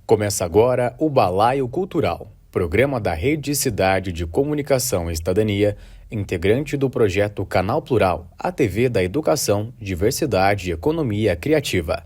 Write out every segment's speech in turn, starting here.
Começa agora o Balaio Cultural, programa da Rede Cidade de Comunicação e Cidadania, integrante do projeto Canal Plural, a TV da Educação, Diversidade e Economia Criativa.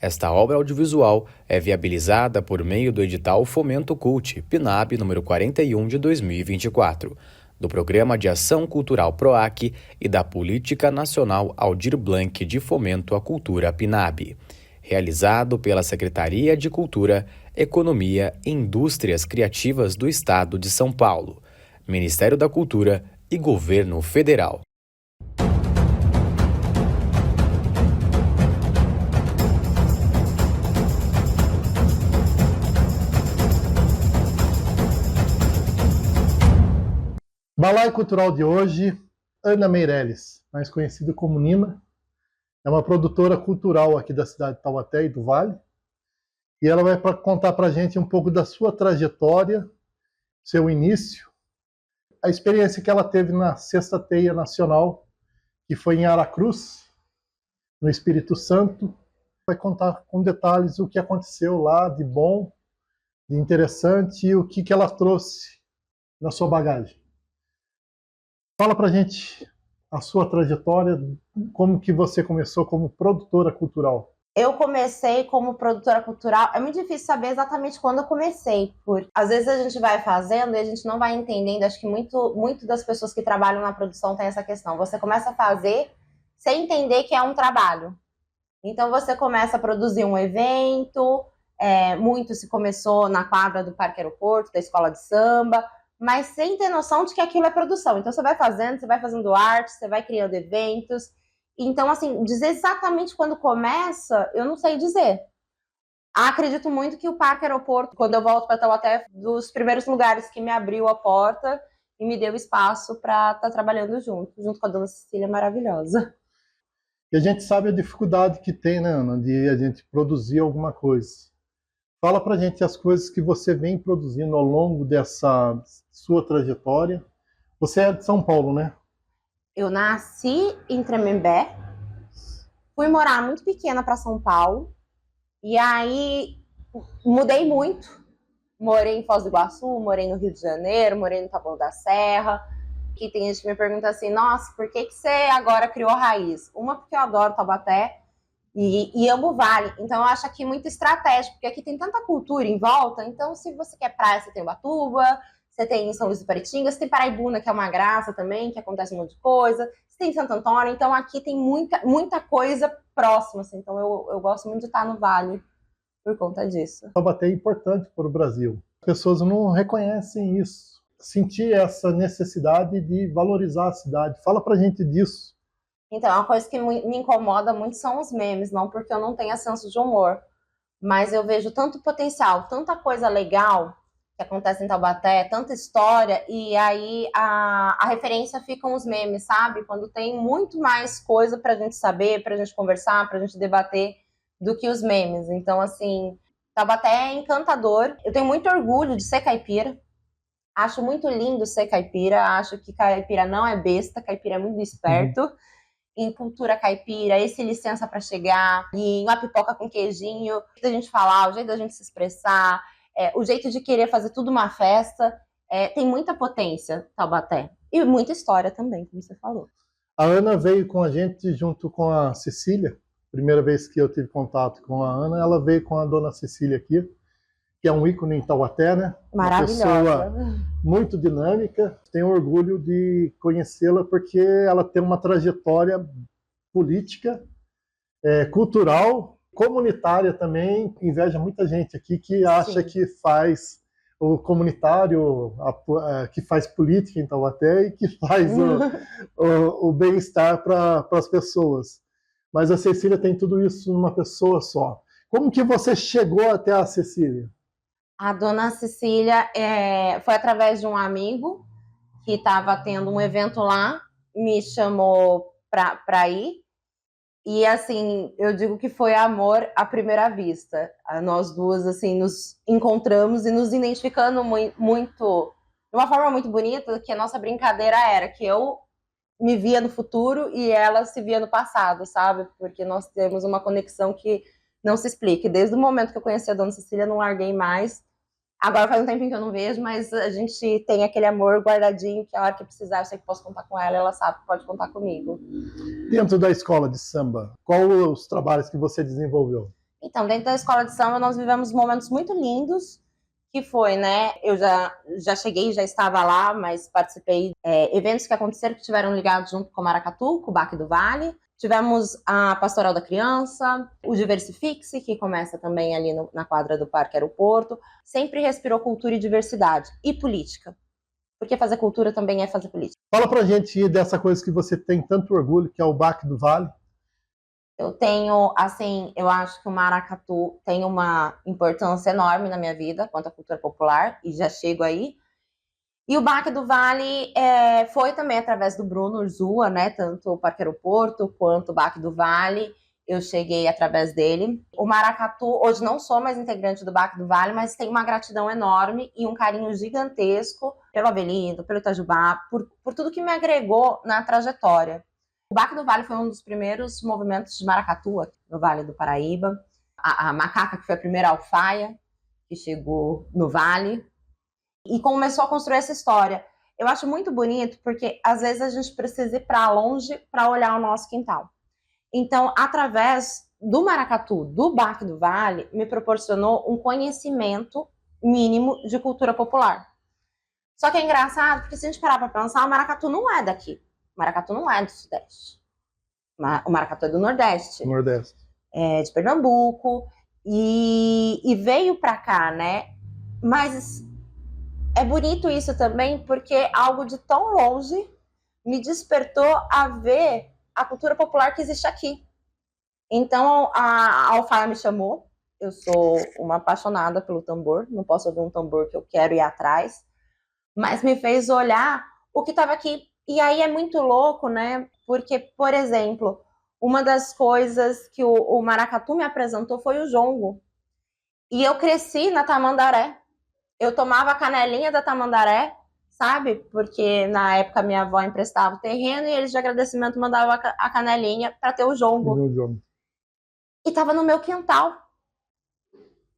Esta obra audiovisual é viabilizada por meio do edital Fomento Cult, PNAB número 41 de 2024, do Programa de Ação Cultural PROAC e da Política Nacional Aldir Blanc de Fomento à Cultura PNAB. Realizado pela Secretaria de Cultura, Economia e Indústrias Criativas do Estado de São Paulo, Ministério da Cultura e Governo Federal. Balaio Cultural de hoje, Ana Meirelles, mais conhecida como Nina, é uma produtora cultural aqui da cidade de Taubaté e do Vale, e ela vai contar para a gente um pouco da sua trajetória, seu início, a experiência que ela teve na Sexta Teia Nacional, que foi em Aracruz, no Espírito Santo. Vai contar com detalhes o que aconteceu lá de bom, de interessante e o que ela trouxe na sua bagagem. Fala pra gente a sua trajetória, como que você começou como produtora cultural. Eu comecei como produtora cultural, é muito difícil saber exatamente quando eu comecei, porque às vezes a gente vai fazendo e a gente não vai entendendo, acho que muito das pessoas que trabalham na produção tem essa questão, você começa a fazer sem entender que é um trabalho. Então você começa a produzir um evento, muito se começou na quadra do Parque Aeroporto, da escola de samba, mas sem ter noção de que aquilo é produção. Então você vai fazendo arte, você vai criando eventos. Então, assim, dizer exatamente quando começa, eu não sei dizer. Acredito muito que o Parque Aeroporto, quando eu volto para Taubaté, dos primeiros lugares que me abriu a porta e me deu espaço para estar trabalhando junto com a dona Cecília maravilhosa. E a gente sabe a dificuldade que tem, né, Ana, de a gente produzir alguma coisa. Fala pra gente as coisas que você vem produzindo ao longo dessa sua trajetória. Você é de São Paulo, né? Eu nasci em Tremembé, fui morar muito pequena para São Paulo, e aí mudei muito. Morei em Foz do Iguaçu, morei no Rio de Janeiro, morei no Taboão da Serra. E tem gente que me pergunta assim, nossa, por que você agora criou raiz? Uma, porque eu adoro Taubaté e amo o Vale. Então eu acho aqui muito estratégico, porque aqui tem tanta cultura em volta. Então, se você quer praia, você tem Ubatuba, você tem São Luís do Paraitinga, você tem Paraibuna, que é uma graça também, que acontece um monte de coisa. Você tem Santo Antônio, então aqui tem muita coisa próxima. Assim. Então eu gosto muito de estar no Vale por conta disso. Taubaté é importante para o Brasil. As pessoas não reconhecem isso. Sentir essa necessidade de valorizar a cidade. Fala pra gente disso. Então, uma coisa que me incomoda muito são os memes, não porque eu não tenha senso de humor, mas eu vejo tanto potencial, tanta coisa legal que acontece em Taubaté, tanta história, e aí a referência ficam os memes, sabe? Quando tem muito mais coisa pra gente saber, pra gente conversar, pra gente debater, do que os memes. Então, assim, Taubaté é encantador. Eu tenho muito orgulho de ser caipira. Acho muito lindo ser caipira. Acho que caipira não é besta, caipira é muito esperto. Em cultura caipira, esse licença para chegar, e uma pipoca com queijinho, o jeito da gente falar, o jeito da gente se expressar, o jeito de querer fazer tudo uma festa. Tem muita potência, Taubaté. E muita história também, como você falou. A Ana veio com a gente junto com a Cecília. Primeira vez que eu tive contato com a Ana, ela veio com a dona Cecília aqui, que é um ícone em Taubaté, né? Maravilhosa. Uma pessoa muito dinâmica. Tenho orgulho de conhecê-la porque ela tem uma trajetória política, cultural, comunitária também. Inveja muita gente aqui que acha que faz o comunitário, que faz política em Taubaté e que faz o bem-estar para as pessoas. Mas a Cecília tem tudo isso numa pessoa só. Como que você chegou até a Cecília? A dona Cecília foi através de um amigo que estava tendo um evento lá, me chamou para ir. E, assim, eu digo que foi amor à primeira vista. Nós duas, assim, nos encontramos e nos identificando muito, de uma forma muito bonita, que a nossa brincadeira era que eu me via no futuro e ela se via no passado, sabe? Porque nós temos uma conexão que não se explique. Desde o momento que eu conheci a Dona Cecília, não larguei mais. Agora faz um tempinho que eu não vejo, mas a gente tem aquele amor guardadinho, que a hora que precisar, eu sei que posso contar com ela sabe que pode contar comigo. Dentro da escola de samba, qual os trabalhos que você desenvolveu? Então, dentro da escola de samba, nós vivemos momentos muito lindos, que foi, né, eu já cheguei, já estava lá, mas participei de eventos que aconteceram, que tiveram ligados junto com o Maracatu, com o Baque do Vale. Tivemos a Pastoral da Criança, o Diversifique-se, que começa também ali na quadra do Parque Aeroporto. Sempre respirou cultura e diversidade. E política. Porque fazer cultura também é fazer política. Fala pra gente dessa coisa que você tem tanto orgulho, que é o Baque do Vale. Eu tenho, assim, eu acho que o Maracatu tem uma importância enorme na minha vida, quanto à cultura popular, e já chego aí. E o Baque do Vale foi também através do Bruno Urzua, né? Tanto o Parque Aeroporto quanto o Baque do Vale, eu cheguei através dele. O Maracatu, hoje não sou mais integrante do Baque do Vale, mas tenho uma gratidão enorme e um carinho gigantesco pelo Avelino, pelo Itajubá, por tudo que me agregou na trajetória. O Baque do Vale foi um dos primeiros movimentos de maracatu aqui no Vale do Paraíba. A macaca, que foi a primeira alfaia que chegou no Vale, e começou a construir essa história. Eu acho muito bonito, porque às vezes a gente precisa ir para longe para olhar o nosso quintal. Então, através do maracatu, do Baque do Vale, me proporcionou um conhecimento mínimo de cultura popular. Só que é engraçado, porque se a gente parar para pensar, o maracatu não é daqui. O maracatu não é do Sudeste. O maracatu é do Nordeste. Nordeste. É de Pernambuco. E veio para cá, né? Mas é bonito isso também, porque algo de tão longe me despertou a ver a cultura popular que existe aqui. Então, a alfaia me chamou. Eu sou uma apaixonada pelo tambor. Não posso ouvir um tambor que eu quero ir atrás. Mas me fez olhar o que estava aqui. E aí é muito louco, né? Porque, por exemplo, uma das coisas que o maracatu me apresentou foi o jongo. E eu cresci na tamandaré. Eu tomava a canelinha da tamandaré, sabe? Porque na época minha avó emprestava o terreno e eles de agradecimento mandavam a canelinha para ter o jongo. E tava no meu quintal.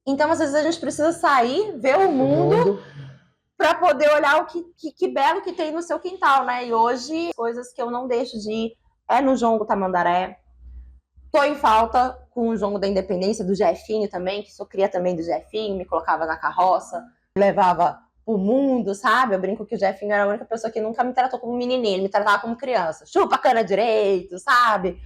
Então, às vezes, a gente precisa sair, ver o mundo para poder olhar o que belo que tem no seu quintal, né? E hoje, coisas que eu não deixo de ir é no jongo tamandaré. Tô em falta com o jongo da Independência, do Jefinho também, que sou cria também do Jefinho, me colocava na carroça, levava o mundo, sabe? Eu brinco que o Jefinho era a única pessoa que nunca me tratou como menininho, ele me tratava como criança. Chupa a cana direito, sabe?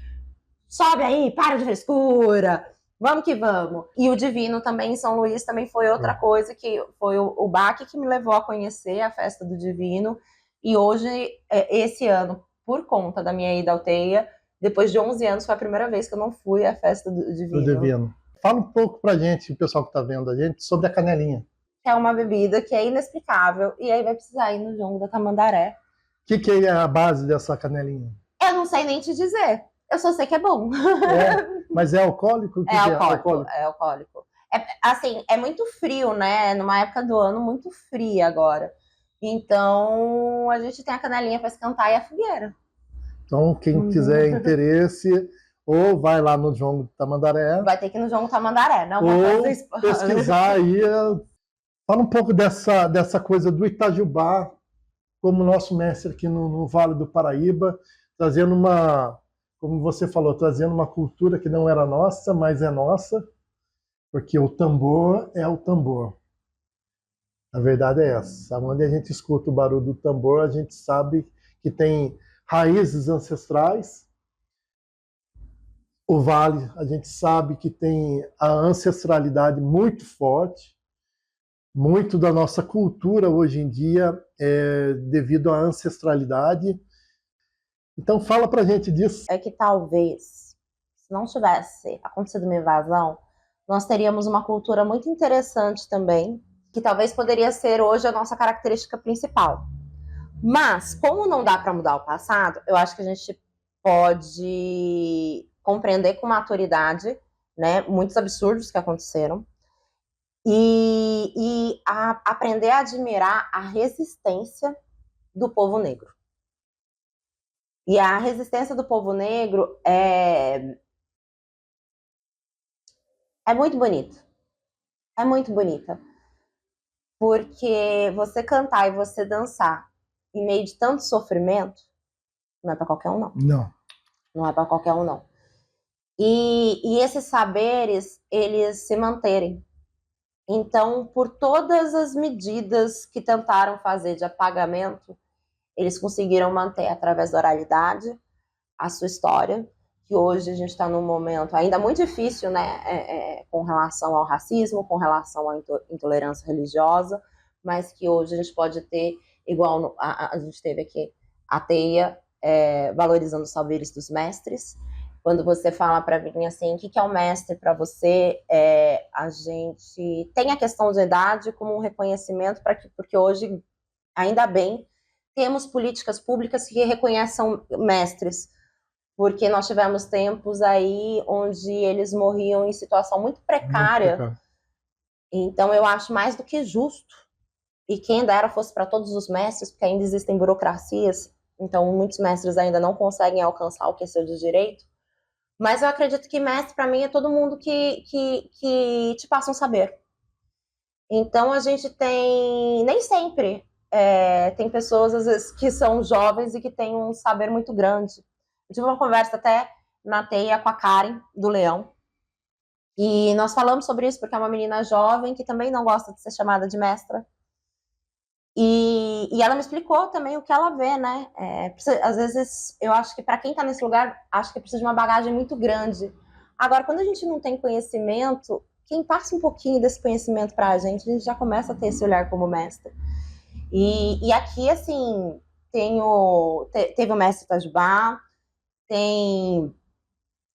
Sobe aí, para de frescura, vamos que vamos. E o Divino também em São Luís também foi outra coisa, que foi o baque que me levou a conhecer a festa do Divino. E hoje, esse ano, por conta da minha ida ao Teia, depois de 11 anos, foi a primeira vez que eu não fui à festa do Divino. Fala um pouco pra gente, o pessoal que tá vendo a gente, sobre a canelinha. É uma bebida que é inexplicável, e aí vai precisar ir no jongo da tamandaré. O que é a base dessa canelinha? Eu não sei nem te dizer. Eu só sei que é bom. Mas é alcoólico? É alcoólico. Assim, é muito frio, né? Numa época do ano muito fria agora. Então, a gente tem a canelinha para esquentar e a fogueira. Então, quem tiver interesse, ou vai lá no jongo Tamandaré. Vai ter que ir no jongo Tamandaré, não ou pesquisar aí. Fala um pouco dessa coisa do Itajubá, como nosso mestre aqui no Vale do Paraíba, trazendo como você falou, trazendo uma cultura que não era nossa, mas é nossa, porque o tambor é o tambor. A verdade é essa. Onde a gente escuta o barulho do tambor, a gente sabe que tem raízes ancestrais. O Vale, a gente sabe que tem a ancestralidade muito forte. Muito da nossa cultura hoje em dia é devido à ancestralidade. Então fala pra gente disso. É que talvez, se não tivesse acontecido uma invasão, nós teríamos uma cultura muito interessante também, que talvez poderia ser hoje a nossa característica principal. Mas, como não dá para mudar o passado, eu acho que a gente pode compreender com maturidade, né, muitos absurdos que aconteceram, e aprender a admirar a resistência do povo negro. E a resistência do povo negro É muito bonito. É muito bonita. Porque você cantar e você dançar em meio de tanto sofrimento, não é para qualquer um, não. Não. Não é para qualquer um, não. E esses saberes, eles se manterem. Então, por todas as medidas que tentaram fazer de apagamento, eles conseguiram manter, através da oralidade, a sua história, que hoje a gente está num momento ainda muito difícil, né, com relação ao racismo, com relação à intolerância religiosa, mas que hoje a gente pode ter, igual a gente teve aqui, a TEIA, valorizando os saberes dos mestres. Quando você fala para mim assim, o que é o mestre para você, a gente tem a questão de idade como um reconhecimento, porque hoje, ainda bem, temos políticas públicas que reconheçam mestres, porque nós tivemos tempos aí onde eles morriam em situação muito precária. Então eu acho mais do que justo, e quem dera fosse para todos os mestres, porque ainda existem burocracias, então muitos mestres ainda não conseguem alcançar o que é seu de direito, mas eu acredito que mestre para mim é todo mundo que te passa um saber. Então a gente tem, nem sempre, tem pessoas às vezes que são jovens e que têm um saber muito grande. Eu tive uma conversa até na TEIA com a Karen, do Leão, e nós falamos sobre isso porque é uma menina jovem que também não gosta de ser chamada de mestra. E ela me explicou também o que ela vê, né? Às vezes, eu acho que para quem está nesse lugar, acho que precisa de uma bagagem muito grande. Agora, quando a gente não tem conhecimento, quem passa um pouquinho desse conhecimento para a gente já começa a ter esse olhar como mestre. E aqui, assim, teve o mestre Itajubá, tem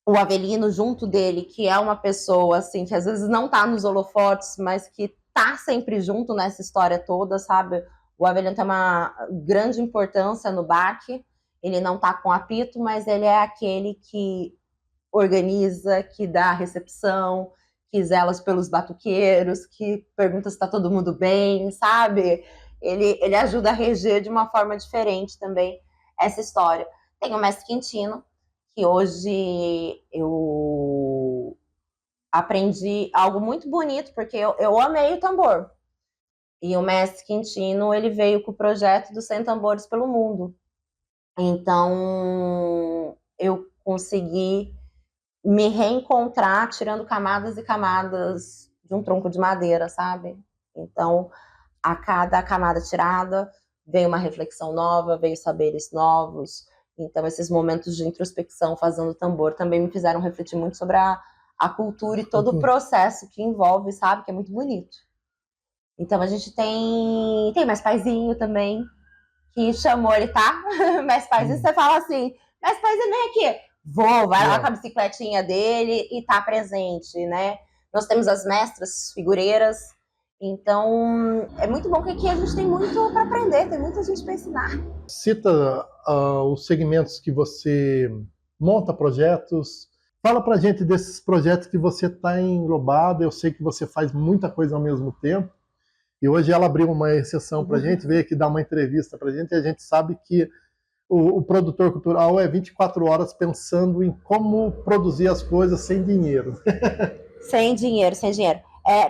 o Avelino junto dele, que é uma pessoa, assim, que às vezes não está nos holofotes, mas que tá sempre junto nessa história toda, sabe? O Avelino tem uma grande importância no BAC, ele não tá com apito, mas ele é aquele que organiza, que dá a recepção, que zela pelos batuqueiros, que pergunta se tá todo mundo bem, sabe? Ele ajuda a reger de uma forma diferente também essa história. Tem o Mestre Quintino, que hoje eu aprendi algo muito bonito, porque eu amei o tambor. E o Mestre Quintino, ele veio com o projeto dos 100 tambores pelo mundo. Então, eu consegui me reencontrar tirando camadas e camadas de um tronco de madeira, sabe? Então, a cada camada tirada, veio uma reflexão nova, veio saberes novos. Então, esses momentos de introspecção fazendo tambor também me fizeram refletir muito sobre a cultura e todo o processo que envolve, sabe? Que é muito bonito. Então, a gente tem mais paizinho também, que chamou ele, tá? Mais paizinho, você fala assim, mais paizinho, vem aqui. Vai lá com a bicicletinha dele e tá presente, né? Nós temos as mestras figureiras, então é muito bom que aqui a gente tem muito para aprender, tem muita gente para ensinar. Cita os segmentos que você monta projetos. Fala pra gente desses projetos que você está englobado. Eu sei que você faz muita coisa ao mesmo tempo. E hoje ela abriu uma exceção pra gente, veio aqui dar uma entrevista pra gente, e a gente sabe que o produtor cultural é 24 horas pensando em como produzir as coisas sem dinheiro. Sem dinheiro, sem dinheiro.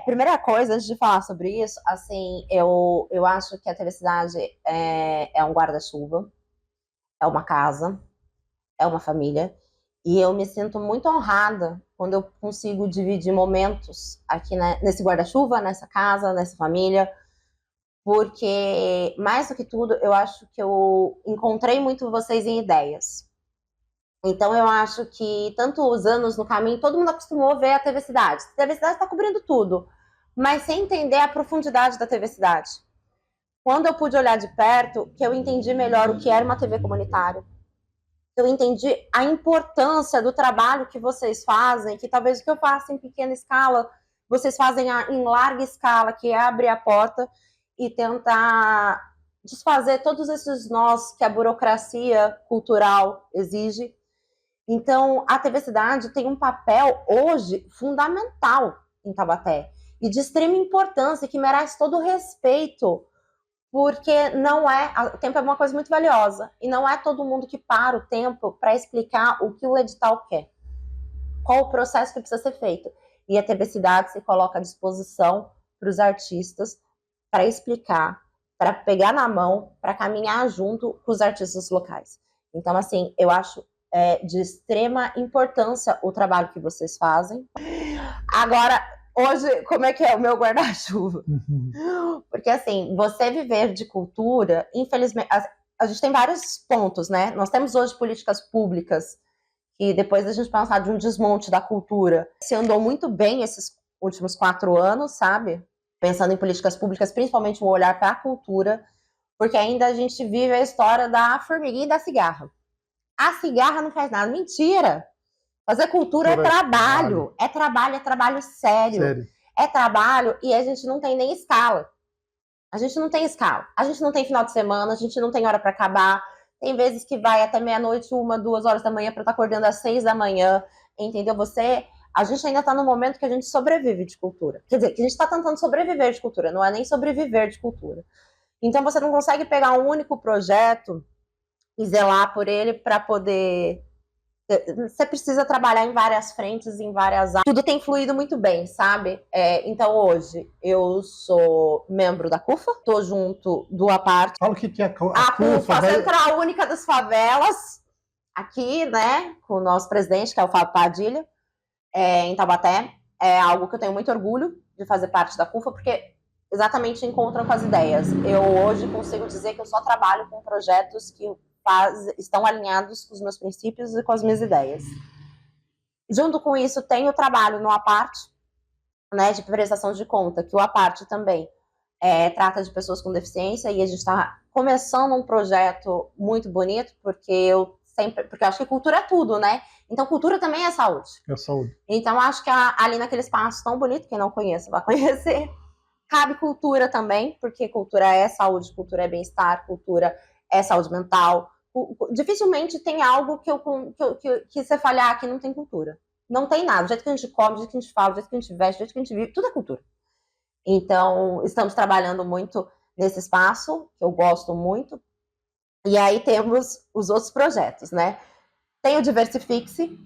Primeira coisa, antes de falar sobre isso, assim, eu acho que a TV Cidade é um guarda-chuva, é uma casa, é uma família, e eu me sinto muito honrada quando eu consigo dividir momentos aqui nesse guarda-chuva, nessa casa, nessa família, porque, mais do que tudo, eu acho que eu encontrei muito vocês em ideias. Então, eu acho que, tantos anos no caminho, todo mundo acostumou a ver a TV Cidade. A TV Cidade está cobrindo tudo, mas sem entender a profundidade da TV Cidade. Quando eu pude olhar de perto, que eu entendi melhor o que era uma TV comunitária, eu entendi a importância do trabalho que vocês fazem, que talvez o que eu faço em pequena escala, vocês fazem em larga escala, que é abrir a porta e tentar desfazer todos esses nós que a burocracia cultural exige. Então, a TV Cidade tem um papel hoje fundamental em Taubaté e de extrema importância, que merece todo o respeito, porque o tempo é uma coisa muito valiosa e não é todo mundo que para o tempo para explicar o que o edital quer, qual o processo que precisa ser feito. e a TV Cidade se coloca à disposição para os artistas, para explicar, para pegar na mão, para caminhar junto com os artistas locais. Então, assim, eu acho de extrema importância o trabalho que vocês fazem. Agora, hoje, como é que é o meu guarda-chuva? Porque, assim, você viver de cultura, infelizmente, a gente tem vários pontos, né? Nós temos hoje políticas públicas e depois da gente pensar de um desmonte da cultura, se andou muito bem esses últimos 4 anos, sabe? Pensando em políticas públicas, principalmente o olhar para a cultura, porque ainda a gente vive a história da formiguinha e da cigarra. A cigarra não faz nada. Mentira! Fazer cultura é trabalho. É trabalho sério. É trabalho e a gente não tem nem escala. A gente não tem escala. A gente não tem final de semana, a gente não tem hora para acabar. Tem vezes que vai até meia-noite, 1, 2 horas da manhã para estar acordando às 6 da manhã. Entendeu? A gente ainda está no momento que a gente sobrevive de cultura. Quer dizer, que a gente está tentando sobreviver de cultura, não é nem sobreviver de cultura. Então você não consegue pegar um único projeto e zelar por ele para poder... Você precisa trabalhar em várias frentes, em várias áreas. Tudo tem fluído muito bem, sabe? Então hoje eu sou membro da CUFA, tô junto do APARTE. Fala o que é a CUFA, a Central Única das Favelas, aqui, né, com o nosso presidente, que é o Fábio Padilha, em Taubaté. É algo que eu tenho muito orgulho de fazer parte da CUFA, porque exatamente encontram com as ideias. Eu hoje consigo dizer que eu só trabalho com projetos que estão alinhados com os meus princípios e com as minhas ideias. Junto com isso, tem o trabalho no APARTE, né, de prestação de conta, que o APARTE também trata de pessoas com deficiência, e a gente está começando um projeto muito bonito, porque eu acho que cultura é tudo, né? Então, cultura também é saúde. É saúde. Então, acho que ali naquele espaço tão bonito, quem não conhece vai conhecer, cabe cultura também, porque cultura é saúde, cultura é bem-estar, cultura é saúde mental. Dificilmente tem algo que você falhar aqui não tem cultura. Não tem nada. Do jeito que a gente come, do jeito que a gente fala, do jeito que a gente veste, do jeito que a gente vive, tudo é cultura. Então, estamos trabalhando muito nesse espaço, que eu gosto muito. E aí temos os outros projetos, né? Tem o Diversifique-se,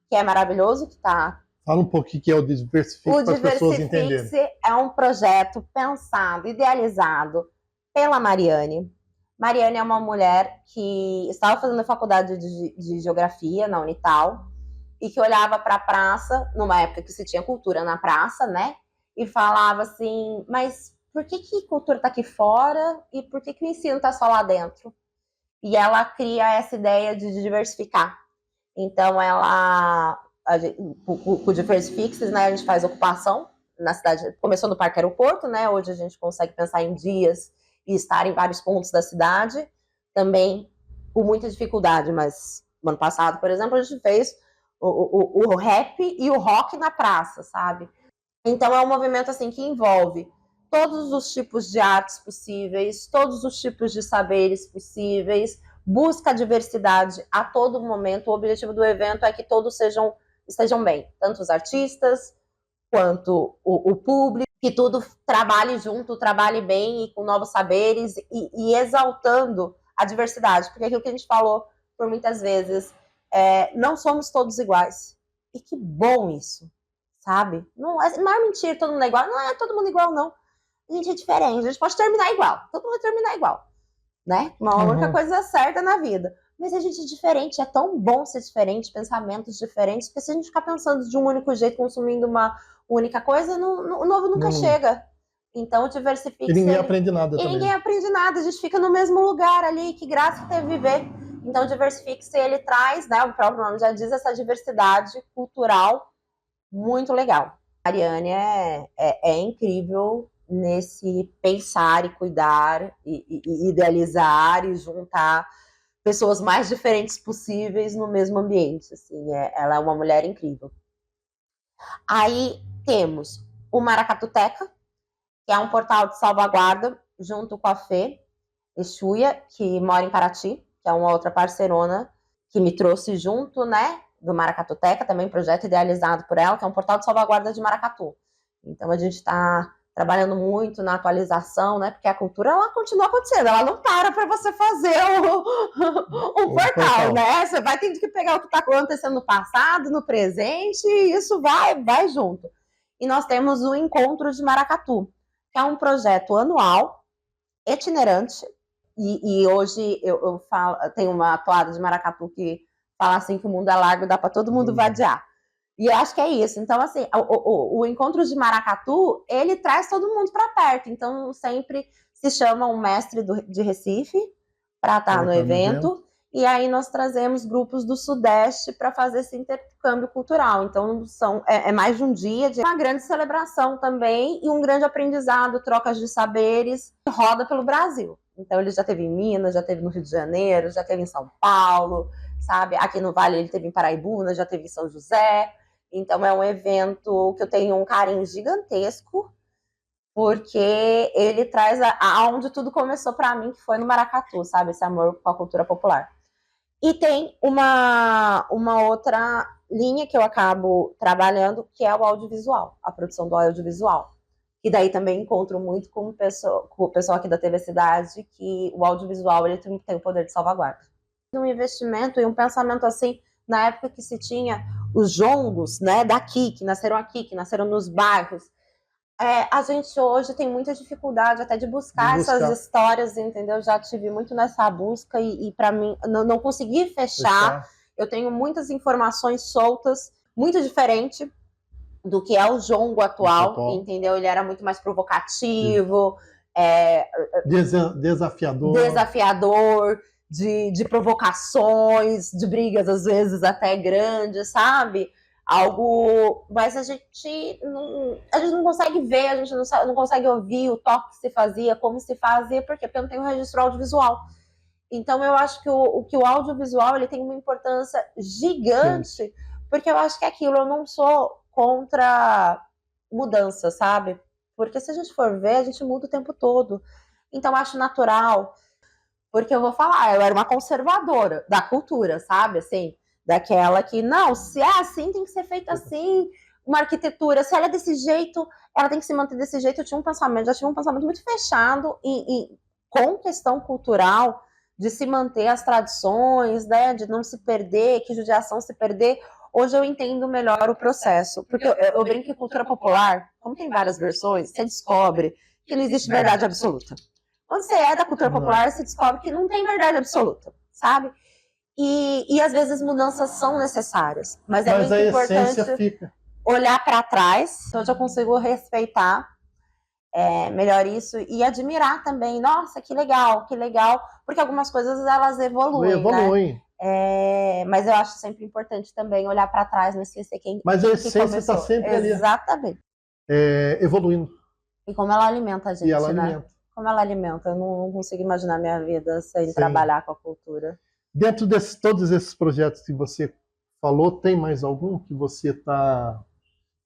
que é maravilhoso, que está... Fala um pouquinho o que é o Diversifique para as pessoas entenderem. O Diversifique-se é um projeto pensado, idealizado pela Mariane. Mariane é uma mulher que estava fazendo a faculdade de Geografia na Unital e que olhava para a praça, numa época que se tinha cultura na praça, né? E falava assim, mas por que cultura está aqui fora e por que o ensino está só lá dentro? E ela cria essa ideia de diversificar. Então, com o Diversifique, né, a gente faz ocupação na cidade. Começou no Parque Aeroporto, né? Hoje a gente consegue pensar em dias e estar em vários pontos da cidade, também com muita dificuldade, mas no ano passado, por exemplo, a gente fez o rap e o rock na praça, sabe? Então é um movimento assim que envolve todos os tipos de artes possíveis, todos os tipos de saberes possíveis, busca a diversidade a todo momento. O objetivo do evento é que todos estejam bem, tanto os artistas quanto o público, que tudo trabalhe junto, trabalhe bem e com novos saberes e exaltando a diversidade, porque aquilo que a gente falou por muitas vezes, não somos todos iguais. E que bom isso, sabe? Não é mentira, todo mundo é igual. Não é todo mundo igual, não. A gente é diferente, a gente pode terminar igual. Todo mundo vai terminar igual, né? Uma única coisa certa na vida. Mas a gente é diferente, é tão bom ser diferente, pensamentos diferentes, porque se a gente ficar pensando de um único jeito, consumindo uma única coisa, o novo nunca chega. Então, o Diversifique... E ninguém aprende nada também. E ninguém aprende nada, a gente fica no mesmo lugar ali, que graça que teve viver. Então, o Diversifique-se, ele traz, né, o próprio nome já diz, essa diversidade cultural muito legal. A Mariane é incrível nesse pensar e cuidar, e idealizar e juntar pessoas mais diferentes possíveis no mesmo ambiente. Assim, ela é uma mulher incrível. Aí temos o Maracatuteca, que é um portal de salvaguarda, junto com a Fê Exuia, que mora em Paraty, que é uma outra parceirona que me trouxe junto, né, do Maracatuteca, também um projeto idealizado por ela, que é um portal de salvaguarda de Maracatu. Então a gente está trabalhando muito na atualização, né, porque a cultura, ela continua acontecendo, ela não para você fazer um portal, né, você vai ter que pegar o que está acontecendo no passado, no presente, e isso vai junto. e nós temos o Encontro de Maracatu, que é um projeto anual, itinerante, e hoje eu falo, tem uma toada de maracatu que fala assim que o mundo é largo, dá para todo mundo vadiar. E eu acho que é isso. Então, assim, o Encontro de Maracatu, ele traz todo mundo para perto. Então, sempre se chama um mestre de Recife para estar no evento. E aí nós trazemos grupos do Sudeste para fazer esse intercâmbio cultural. Então, é mais de um dia, de uma grande celebração também e um grande aprendizado, trocas de saberes, que roda pelo Brasil. Então, ele já teve em Minas, já teve no Rio de Janeiro, já teve em São Paulo, sabe? Aqui no Vale ele teve em Paraibuna, já teve em São José. Então, é um evento que eu tenho um carinho gigantesco, porque ele traz aonde tudo começou para mim, que foi no maracatu, sabe? Esse amor com a cultura popular. E tem uma outra linha que eu acabo trabalhando, que é o audiovisual, a produção do audiovisual. E daí também encontro muito com o pessoal aqui da TV Cidade, que o audiovisual ele tem o poder de salvaguarda. Um investimento e um pensamento assim, na época que se tinha os jongos, né, daqui, que nasceram nos bairros, a gente hoje tem muita dificuldade até de buscar essas histórias, entendeu? Já tive muito nessa busca e para mim, não consegui fechar. Eu tenho muitas informações soltas, muito diferente do que é o jongo atual, entendeu? Ele era muito mais provocativo, desafiador, de provocações, de brigas, às vezes, até grandes, sabe? Algo... Mas a gente não consegue ver, a gente não consegue ouvir o toque que se fazia, como se fazia, por quê? Porque não tem um registro audiovisual. Então, eu acho que o audiovisual ele tem uma importância gigante, porque eu acho que aquilo, eu não sou contra mudança, sabe? Porque se a gente for ver, a gente muda o tempo todo. Então, eu acho natural... Porque eu vou falar, eu era uma conservadora da cultura, sabe? Assim, daquela que, não, se é assim, tem que ser feito assim. Uma arquitetura, se ela é desse jeito, ela tem que se manter desse jeito. Já tive um pensamento muito fechado com questão cultural, de se manter as tradições, né? De não se perder, que judiação se perder. Hoje eu entendo melhor o processo. Porque eu brinco que cultura popular, como tem várias versões, você descobre que não existe verdade absoluta. Quando você é da cultura popular, você descobre que não tem verdade absoluta, sabe? E às vezes mudanças são necessárias. Mas é muito importante olhar para trás, onde eu consigo respeitar melhor isso e admirar também. Nossa, que legal. Porque algumas coisas, elas evoluem. Né? Mas eu acho sempre importante também olhar para trás, não esquecer quem Mas a essência está sempre ali. Exatamente. Evoluindo. E como ela alimenta a gente, alimenta. Como ela alimenta, eu não consigo imaginar minha vida sem trabalhar com a cultura. Dentro de todos esses projetos que você falou, tem mais algum que você está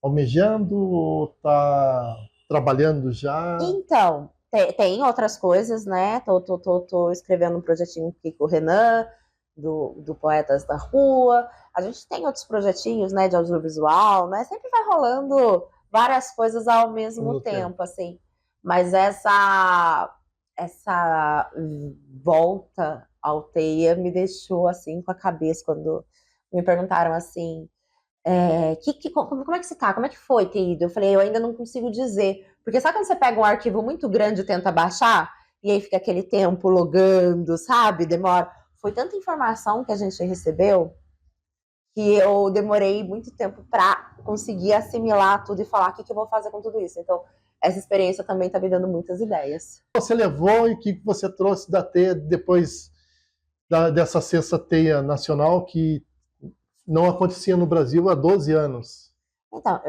almejando ou está trabalhando já? Então, tem outras coisas, né? Tô escrevendo um projetinho aqui com o Renan, do Poetas da Rua. A gente tem outros projetinhos, né, de audiovisual, né? Sempre vai rolando várias coisas ao mesmo tempo, assim. Mas essa volta ao TEIA me deixou assim com a cabeça quando me perguntaram assim, como é que você tá? Como é que foi ter ido? Eu falei, eu ainda não consigo dizer. Porque sabe quando você pega um arquivo muito grande e tenta baixar? E aí fica aquele tempo logando, sabe? Demora. Foi tanta informação que a gente recebeu que eu demorei muito tempo para conseguir assimilar tudo e falar o que eu vou fazer com tudo isso. Então, essa experiência também está me dando muitas ideias. Você levou e o que você trouxe da TEIA depois dessa sexta TEIA nacional que não acontecia no Brasil há 12 anos? Então,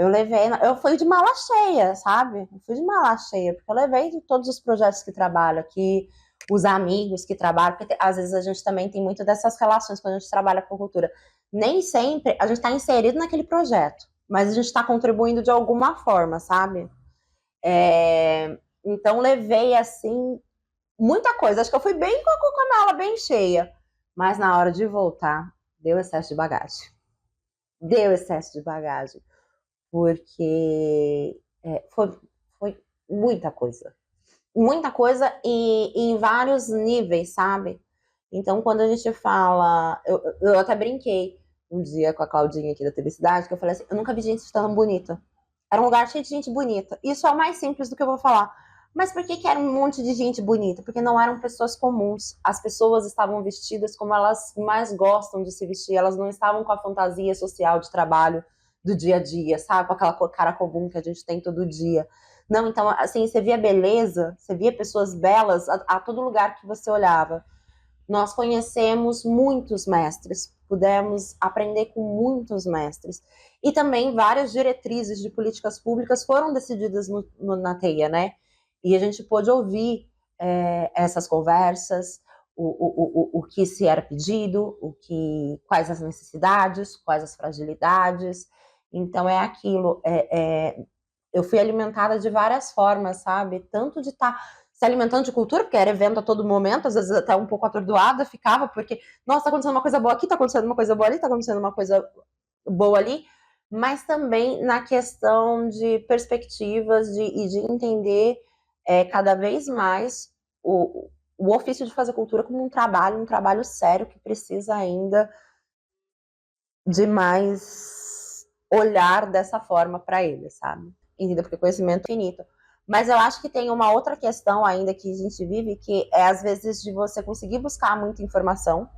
eu fui de mala cheia, sabe? Eu fui de mala cheia, porque eu levei todos os projetos que trabalho aqui, os amigos que trabalham, porque às vezes a gente também tem muito dessas relações quando a gente trabalha com cultura. Nem sempre a gente está inserido naquele projeto, mas a gente está contribuindo de alguma forma, sabe? Então levei assim muita coisa, acho que eu fui bem com a mala bem cheia, mas na hora de voltar deu excesso de bagagem, porque foi muita coisa e em vários níveis, sabe? Então quando a gente fala, eu até brinquei um dia com a Claudinha aqui da TV Cidade, que eu falei assim, eu nunca vi gente tão bonita. Era um lugar cheio de gente bonita. Isso é o mais simples do que eu vou falar. Mas por que era um monte de gente bonita? Porque não eram pessoas comuns. As pessoas estavam vestidas como elas mais gostam de se vestir. Elas não estavam com a fantasia social de trabalho do dia a dia, sabe? Com aquela cara comum que a gente tem todo dia. Não, então, assim, você via beleza, você via pessoas belas a todo lugar que você olhava. Nós conhecemos muitos mestres, pudemos aprender com muitos mestres. E também várias diretrizes de políticas públicas foram decididas na TEIA, né? E a gente pôde ouvir essas conversas, o que se era pedido, quais as necessidades, quais as fragilidades. Então é aquilo, eu fui alimentada de várias formas, sabe? Tanto de estar se alimentando de cultura, porque era evento a todo momento, às vezes até um pouco atordoada ficava, porque, nossa, tá acontecendo uma coisa boa aqui, tá acontecendo uma coisa boa ali, tá acontecendo uma coisa boa ali, mas também na questão de perspectivas e de entender cada vez mais o ofício de fazer cultura como um trabalho sério que precisa ainda de mais olhar dessa forma para ele, sabe? Entendeu? Porque conhecimento é infinito. Mas eu acho que tem uma outra questão ainda que a gente vive, que é às vezes de você conseguir buscar muita informação,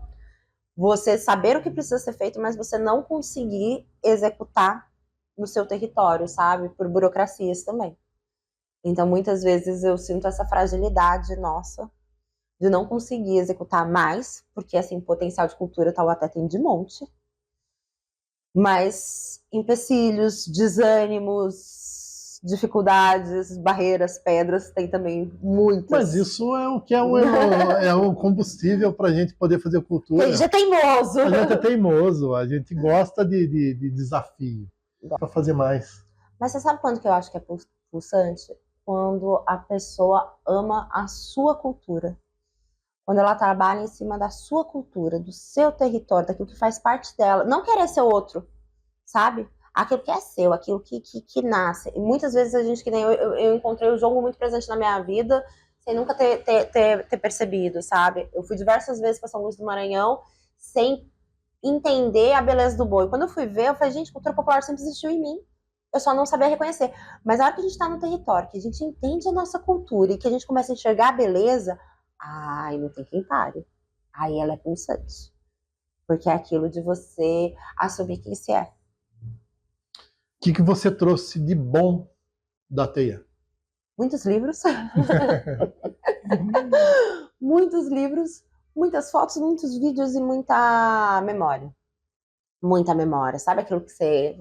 você saber o que precisa ser feito, mas você não conseguir executar no seu território, sabe? Por burocracias também. Então, muitas vezes eu sinto essa fragilidade nossa de não conseguir executar mais, porque, assim, potencial de cultura tal até tem de monte, mas empecilhos, desânimos, dificuldades, barreiras, pedras, tem também muitas. Mas isso é o que é o combustível para a gente poder fazer cultura. A gente é teimoso. A gente é teimoso, a gente gosta de desafio para fazer mais. Mas você sabe quando que eu acho que é pulsante? Quando a pessoa ama a sua cultura. Quando ela trabalha em cima da sua cultura, do seu território, daquilo que faz parte dela. Não querer ser outro, sabe? Aquilo que é seu, aquilo que nasce. E muitas vezes a gente, que nem eu encontrei o jogo muito presente na minha vida, sem nunca ter percebido, sabe? Eu fui diversas vezes para São Luís do Maranhão, sem entender a beleza do boi. Quando eu fui ver, eu falei, gente, cultura popular sempre existiu em mim. Eu só não sabia reconhecer. Mas a hora que a gente está no território, que a gente entende a nossa cultura e que a gente começa a enxergar a beleza, ai, não tem quem pare. Aí ela é pulsante. Porque é aquilo de você assumir quem se é. O que você trouxe de bom da TEIA? Muitos livros. Muitos livros, muitas fotos, muitos vídeos e muita memória. Muita memória. Sabe aquilo que você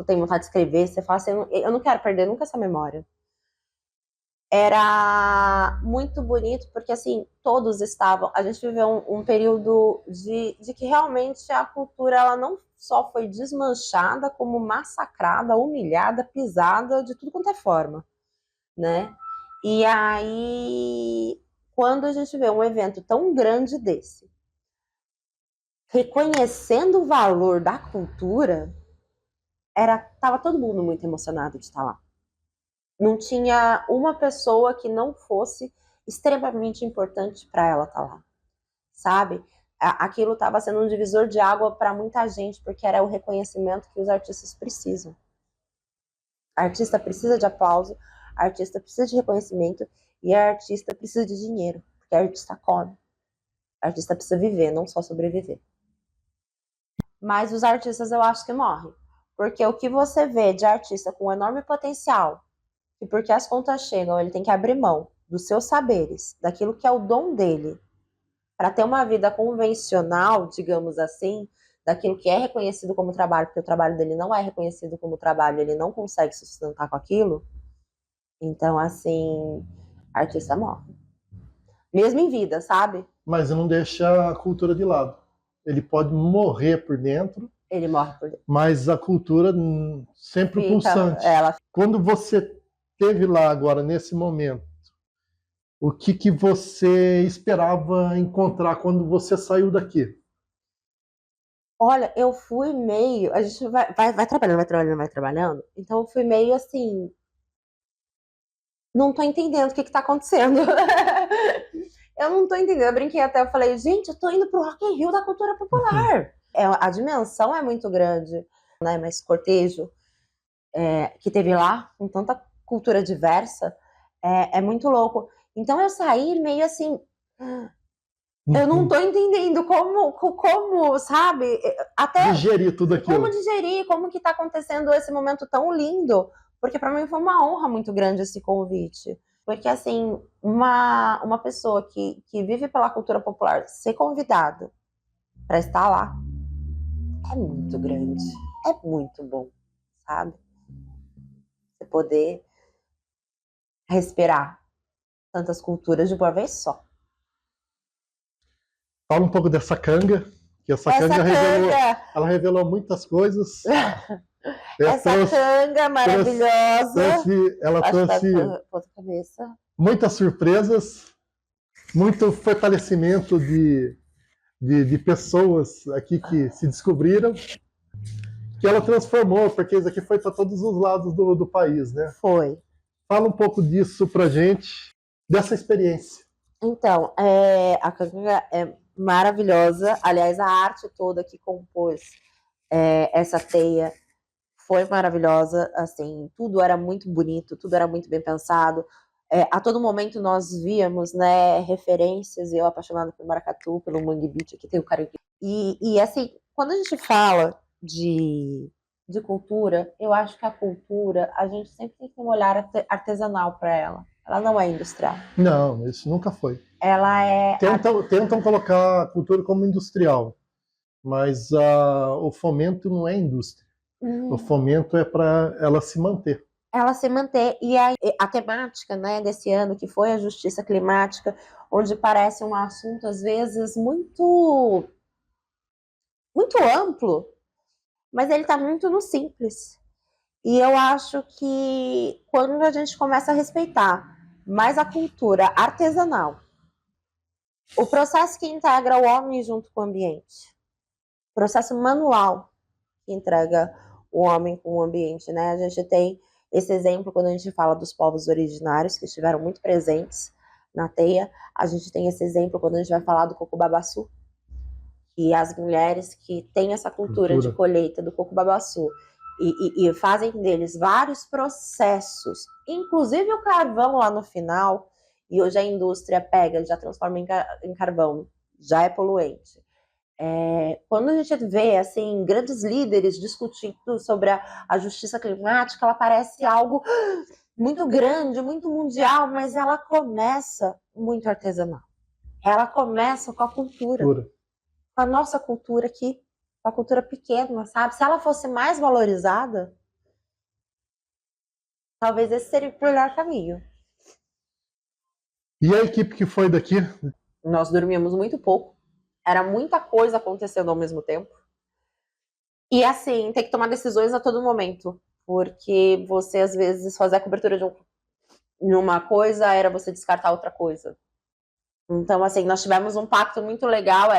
tem vontade de escrever? Você fala assim, eu não quero perder nunca essa memória. Era muito bonito, porque assim, todos estavam... A gente viveu um período de que realmente a cultura, ela não só foi desmanchada, como massacrada, humilhada, pisada, de tudo quanto é forma, né? E aí, quando a gente vê um evento tão grande desse, reconhecendo o valor da cultura, tava todo mundo muito emocionado de estar lá. Não tinha uma pessoa que não fosse extremamente importante para ela estar lá, sabe? Aquilo estava sendo um divisor de água para muita gente, porque era o reconhecimento que os artistas precisam. A artista precisa de aplauso, a artista precisa de reconhecimento e a artista precisa de dinheiro, porque a artista come. A artista precisa viver, não só sobreviver. Mas os artistas eu acho que morrem, porque o que você vê de artista com enorme potencial, e porque as contas chegam, ele tem que abrir mão dos seus saberes, daquilo que é o dom dele, para ter uma vida convencional, digamos assim, daquilo que é reconhecido como trabalho, porque o trabalho dele não é reconhecido como trabalho, ele não consegue se sustentar com aquilo. Então, assim, artista morre. Mesmo em vida, sabe? Mas não deixa a cultura de lado. Ele pode morrer por dentro. Ele morre por dentro. Mas a cultura sempre pulsante. Quando você esteve lá agora, nesse momento, o que você esperava encontrar quando você saiu daqui? Olha, eu fui meio... A gente vai trabalhando. Então eu fui meio assim... Não tô entendendo o que tá acontecendo. Eu não tô entendendo. Eu brinquei até, eu falei, gente, eu tô indo pro Rock in Rio da cultura popular. A dimensão é muito grande, né? Mas cortejo. que teve lá, com tanta cultura diversa, é muito louco. Então eu saí meio assim, eu não tô entendendo como, sabe? Até Digerir tudo aquilo. como digerir, como que tá acontecendo esse momento tão lindo, porque para mim foi uma honra muito grande esse convite. Porque, assim, uma pessoa que vive pela cultura popular ser convidada para estar lá é muito grande, é muito bom, sabe? Você poder respirar tantas culturas de uma vez só. Fala um pouco dessa canga, que essa canga ela revelou muitas coisas. Essa canga maravilhosa. Ela trouxe muitas surpresas, muito fortalecimento de pessoas aqui que se descobriram, que ela transformou, porque isso aqui foi para todos os lados do país, né? Foi. Fala um pouco disso pra gente, dessa experiência. Então, a canga é maravilhosa. Aliás, a arte toda que compôs essa teia foi maravilhosa. Assim, tudo era muito bonito, tudo era muito bem pensado. A todo momento nós víamos, né, referências. Eu apaixonada por maracatu, pelo Mangue Beach, aqui tem o Caranguejo. E assim, quando a gente fala de cultura, eu acho que a cultura, a gente sempre tem que ter um olhar artesanal para ela. Ela não é industrial. Não, isso nunca foi. Ela é... Tentam colocar a cultura como industrial, mas o fomento não é indústria. O fomento é para ela se manter. Ela se manter. E a temática, né, desse ano, que foi a justiça climática, onde parece um assunto, às vezes, muito amplo, mas ele está muito no simples. E eu acho que quando a gente começa a respeitar mais a cultura artesanal, o processo que integra o homem junto com o ambiente, o processo manual que entrega o homem com o ambiente, né? A gente tem esse exemplo quando a gente fala dos povos originários, que estiveram muito presentes na teia. A gente tem esse exemplo quando a gente vai falar do coco babaçu, que as mulheres que têm essa cultura de colheita do coco babaçu e fazem deles vários processos, inclusive o carvão lá no final, e hoje a indústria pega, já transforma em carvão, já é poluente. Quando a gente vê assim, grandes líderes discutindo sobre a justiça climática, ela parece algo muito grande, muito mundial, mas ela começa muito artesanal. Ela começa com a cultura. Com a nossa cultura aqui, com a cultura pequena, sabe? Se ela fosse mais valorizada, talvez esse seria o melhor caminho. E a equipe que foi daqui? Nós dormíamos muito pouco. Era muita coisa acontecendo ao mesmo tempo. E assim, tem que tomar decisões a todo momento. Porque você, às vezes, fazer a cobertura de uma coisa era você descartar outra coisa. Então, assim, nós tivemos um pacto muito legal,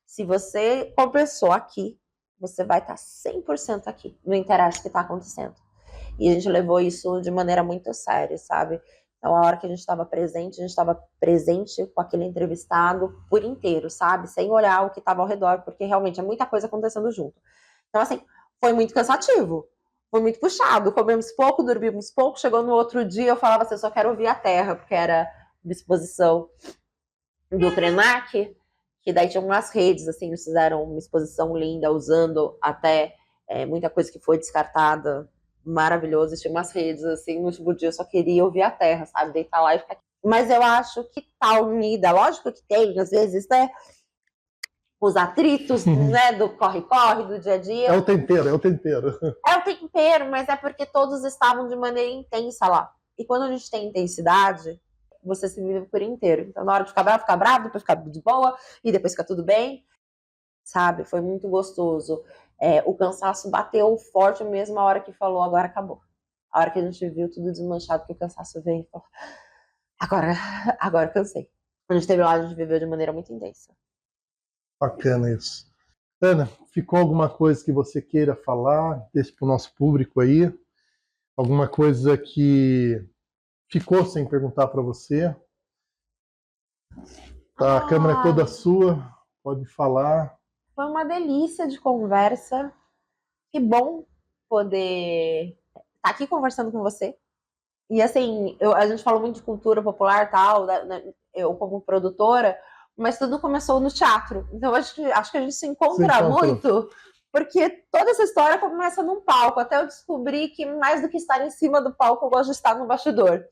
se você começou aqui, você vai estar 100% aqui, não interessa o que está acontecendo. E a gente levou isso de maneira muito séria, sabe? Então, a hora que a gente estava presente com aquele entrevistado por inteiro, sabe? Sem olhar o que estava ao redor, porque realmente é muita coisa acontecendo junto. Então, assim, foi muito cansativo, foi muito puxado, comemos pouco, dormimos pouco, chegou no outro dia, eu falava assim, eu só quero ouvir a terra, porque era uma exposição do Krenak, que daí tinha umas redes, assim, eles fizeram uma exposição linda, usando até muita coisa que foi descartada, maravilhoso, tinha umas redes, assim, no último dia eu só queria ouvir a terra, sabe, deitar lá e ficar aqui. Mas eu acho que tá unida, lógico que tem, às vezes, né, os atritos, né, do corre-corre, do dia a dia. É o tempero. É o tempero, mas é porque todos estavam de maneira intensa lá. E quando a gente tem intensidade, você se vive por inteiro. Então, na hora de ficar bravo, depois ficar de boa, e depois fica tudo bem, sabe? Foi muito gostoso. O cansaço bateu forte mesmo a hora que falou, agora acabou. A hora que a gente viu tudo desmanchado, que o cansaço veio e falou, agora cansei. Quando a gente esteve lá, a gente viveu de maneira muito intensa. Bacana isso. Ana, ficou alguma coisa que você queira falar? Deixa para o nosso público aí. Alguma coisa que ficou sem perguntar para você? Tá, a câmera é toda sua, pode falar. Foi uma delícia de conversa. Que bom poder estar aqui conversando com você. E assim, a gente falou muito de cultura popular e tal, eu como produtora, mas tudo começou no teatro. Então acho que a gente se encontra muito, porque toda essa história começa num palco, até eu descobri que mais do que estar em cima do palco, eu gosto de estar no bastidor.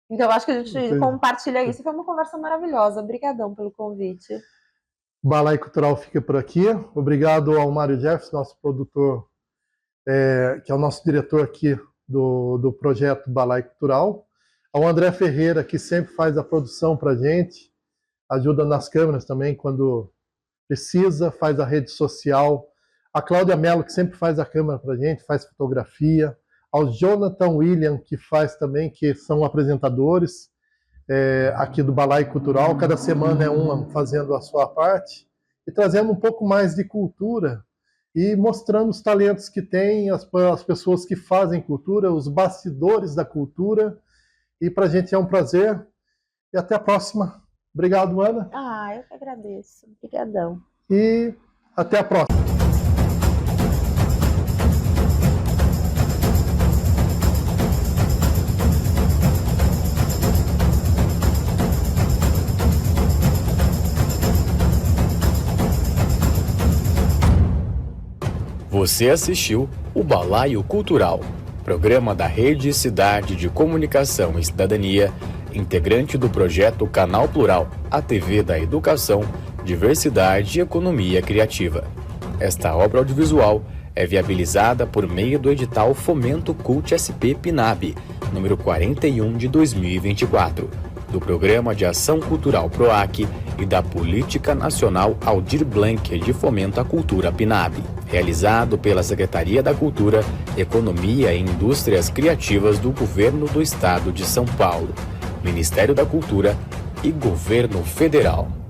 Então acho que a gente compartilha isso. Foi uma conversa maravilhosa. Obrigadão pelo convite. O Balaio Cultural fica por aqui. Obrigado ao Mário Jefferson, nosso produtor, que é o nosso diretor aqui do projeto Balaio Cultural. Ao André Ferreira, que sempre faz a produção para a gente, ajuda nas câmeras também quando precisa, faz a rede social. A Cláudia Mello, que sempre faz a câmera para a gente, faz fotografia. Ao Jonathan William, que faz também, que são apresentadores aqui do Balaio Cultural. Cada semana é um fazendo a sua parte e trazendo um pouco mais de cultura e mostrando os talentos que tem, as pessoas que fazem cultura, os bastidores da cultura. E para a gente é um prazer. E até a próxima. Obrigado, Ana. Eu que agradeço. Obrigadão. E até a próxima. Você assistiu o Balaio Cultural, programa da Rede Cidade de Comunicação e Cidadania, integrante do projeto Canal Plural, a TV da Educação, Diversidade e Economia Criativa. Esta obra audiovisual é viabilizada por meio do edital Fomento Cult SP PNAB, número 41 de 2024, do Programa de Ação Cultural PROAC e da Política Nacional Aldir Blanc de Fomento à Cultura PNAB, realizado pela Secretaria da Cultura, Economia e Indústrias Criativas do Governo do Estado de São Paulo, Ministério da Cultura e Governo Federal.